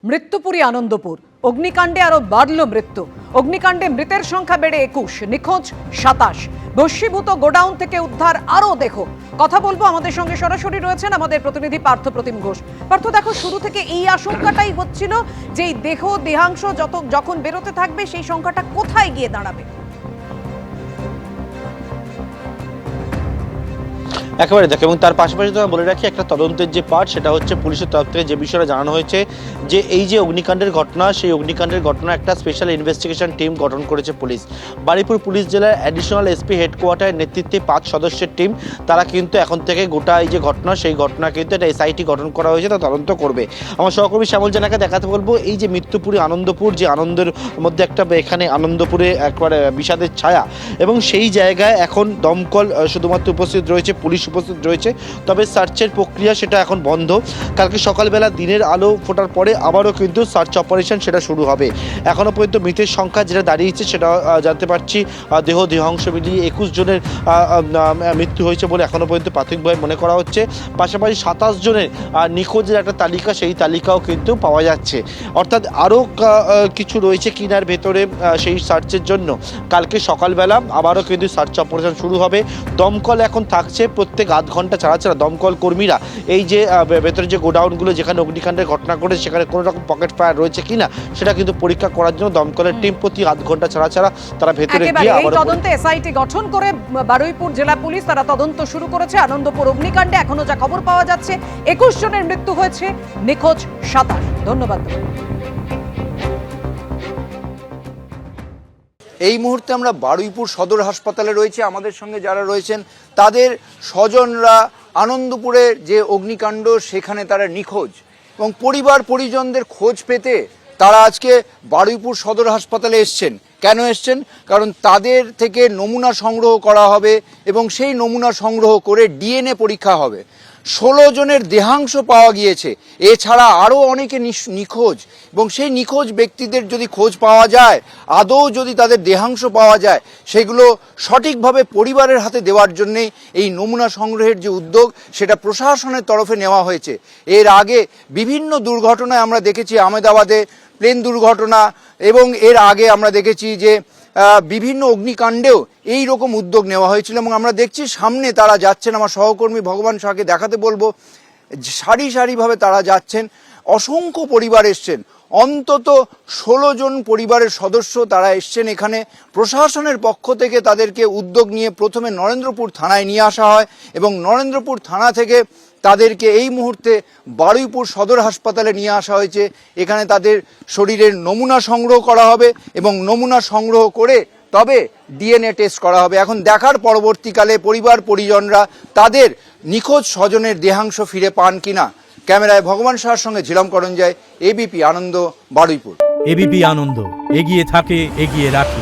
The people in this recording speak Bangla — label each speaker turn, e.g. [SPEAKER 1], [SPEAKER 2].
[SPEAKER 1] মৃত্যুপুরী আনন্দপুর অগ্নিকাণ্ডে আরো বাড়ল মৃত্যু। অগ্নিকাণ্ডে মৃতের সংখ্যা বেড়ে 21, নিখোঁজ 27। ভস্মীভূত গোডাউন থেকে উদ্ধার আরো দেহ। কথা বলবো, আমাদের সঙ্গে সরাসরি রয়েছেন আমাদের প্রতিনিধি পার্থ প্রতিম ঘোষ। পার্থ, দেখো, শুরু থেকে এই আশঙ্কাটাই হচ্ছিল যে এই দেহাংশ যখন বেরোতে থাকবে সেই সংখ্যাটা কোথায় গিয়ে দাঁড়াবে।
[SPEAKER 2] একেবারে দেখো, এবং তার পাশাপাশি তোমায় বলে রাখি, একটা তদন্তের যে পার্ট সেটা হচ্ছে পুলিশের তরফ থেকে যে বিষয়টা জানানো হয়েছে যে এই যে অগ্নিকাণ্ডের ঘটনা, সেই অগ্নিকাণ্ডের ঘটনা একটা স্পেশাল ইনভেস্টিগেশন টিম গঠন করেছে পুলিশ। বারুইপুর পুলিশ জেলার অ্যাডিশনাল এসপি হেডকোয়ার্টারের নেতৃত্বে 5 সদস্যের টিম, তারা কিন্তু এখন থেকে গোটা এই যে ঘটনা, সেই ঘটনা কিন্তু একটা এসআইটি গঠন করা হয়েছে, তা তদন্ত করবে। আমার সহকর্মী শ্যামল জানাকে দেখাতে বলবো এই যে মৃত্যুপুরী আনন্দপুর, যে আনন্দের মধ্যে একটা, এখানে আনন্দপুরে একবারে বিষাদের ছায়া, এবং সেই জায়গায় এখন দমকল শুধুমাত্র উপস্থিত রয়েছে, পুলিশ উপস্থিত রয়েছে, তবে সার্চের প্রক্রিয়া সেটা এখন বন্ধ। কালকে সকালবেলা দিনের আলো ফোটার পরে আবারও কিন্তু সার্চ অপারেশন সেটা শুরু হবে। এখনও পর্যন্ত মৃতের সংখ্যা যেটা দাঁড়িয়েছে সেটা জানতে পারছি দেহাংশ মিলিয়ে 21 জনের মৃত্যু হয়েছে বলে এখনও পর্যন্ত প্রাথমিকভাবে মনে করা হচ্ছে। পাশাপাশি 27 জনের নিখোঁজের একটা তালিকা, সেই তালিকাও কিন্তু পাওয়া যাচ্ছে। অর্থাৎ আরও কিছু রয়েছে কিনার ভেতরে সেই সার্চের জন্য কালকে সকালবেলা আবারও কিন্তু সার্চ অপারেশন শুরু হবে। দমকল এখন থাকছে প্রত্যেক আধ ঘন্টা ছাড়া দমকল কর্মীরা এই যে ভেতরে যে গোডাউনগুলো যেখানে অগ্নিকাণ্ডের ঘটনা ঘটেছে সেখানে কোনো রকম পকেট ফায়ার রয়েছে কিনা সেটা কিন্তু পরীক্ষা করার জন্য দমকলের টিম প্রতি আধ ঘন্টা ছাড়া তারা ভেতরে গিয়ে
[SPEAKER 1] এই তদন্তে এসআইটি গঠন করে বারুইপুর জেলা পুলিশ তারা তদন্ত শুরু করেছে। আনন্দপুর অগ্নিকাণ্ডে এখনো যা খবর পাওয়া যাচ্ছে 21 জনের মৃত্যু হয়েছে, নিখোঁজ 27। ধন্যবাদ।
[SPEAKER 3] এই মুহূর্তে আমরা বারুইপুর সদর হাসপাতালে রয়েছে, আমাদের সঙ্গে যারা রয়েছেন তাদের স্বজনরা আনন্দপুরের যে অগ্নিকাণ্ড সেখানে তারা নিখোঁজ, এবং পরিবার পরিজনদের খোঁজ পেতে তারা আজকে বারুইপুর সদর হাসপাতালে এসছেন। কেন এসছেন? কারণ তাদের থেকে নমুনা সংগ্রহ করা হবে এবং সেই নমুনা সংগ্রহ করে ডিএনএ পরীক্ষা হবে। 16 জনের দেহাংশ পাওয়া গিয়েছে, এছাড়া আরও অনেকে নিখোঁজ, এবং সেই নিখোঁজ ব্যক্তিদের যদি খোঁজ পাওয়া যায়, আদৌ যদি তাদের দেহাংশ পাওয়া যায়, সেগুলো সঠিকভাবে পরিবারের হাতে দেওয়ার জন্যেই এই নমুনা সংগ্রহের যে উদ্যোগ সেটা প্রশাসনের তরফে নেওয়া হয়েছে। এর আগে বিভিন্ন দুর্ঘটনায় আমরা দেখেছি, আহমেদাবাদে প্লেন দুর্ঘটনা, এবং এর আগে আমরা দেখেছি যে বিভিন্ন অগ্নিকাণ্ডেও এই রকম উদ্যোগ নেওয়া হয়েছিল, এবং আমরা দেখছি সামনে তারা যাচ্ছেন। আমার সহকর্মী ভগবান শাহকে দেখাতে বলবো, সারি সারিভাবে তারা যাচ্ছেন। অসংখ্য পরিবার এসছেন, অন্তত 16 জন পরিবারের সদস্য তারা এসছেন এখানে। প্রশাসনের পক্ষ থেকে তাদেরকে উদ্যোগ নিয়ে প্রথমে নরেন্দ্রপুর থানায় নিয়ে আসা হয়, এবং নরেন্দ্রপুর থানা থেকে তাদেরকে এই মুহূর্তে বারুইপুর সদর হাসপাতালে নিয়ে আসা হয়েছে। এখানে তাদের শরীরের নমুনা সংগ্রহ করা হবে, এবং নমুনা সংগ্রহ করে তবে ডিএনএ টেস্ট করা হবে। এখন দেখার পরবর্তীকালে পরিবার পরিজনরা তাদের নিখোঁজ স্বজনের দেহাংশ ফিরে পান কিনা। ক্যামেরায় ভগবান শাহর সঙ্গে ঝিলম করঞ্জয়, এবিপি আনন্দ, বারুইপুর।
[SPEAKER 4] এবিপি আনন্দ, এগিয়ে থাকে, এগিয়ে রাখে।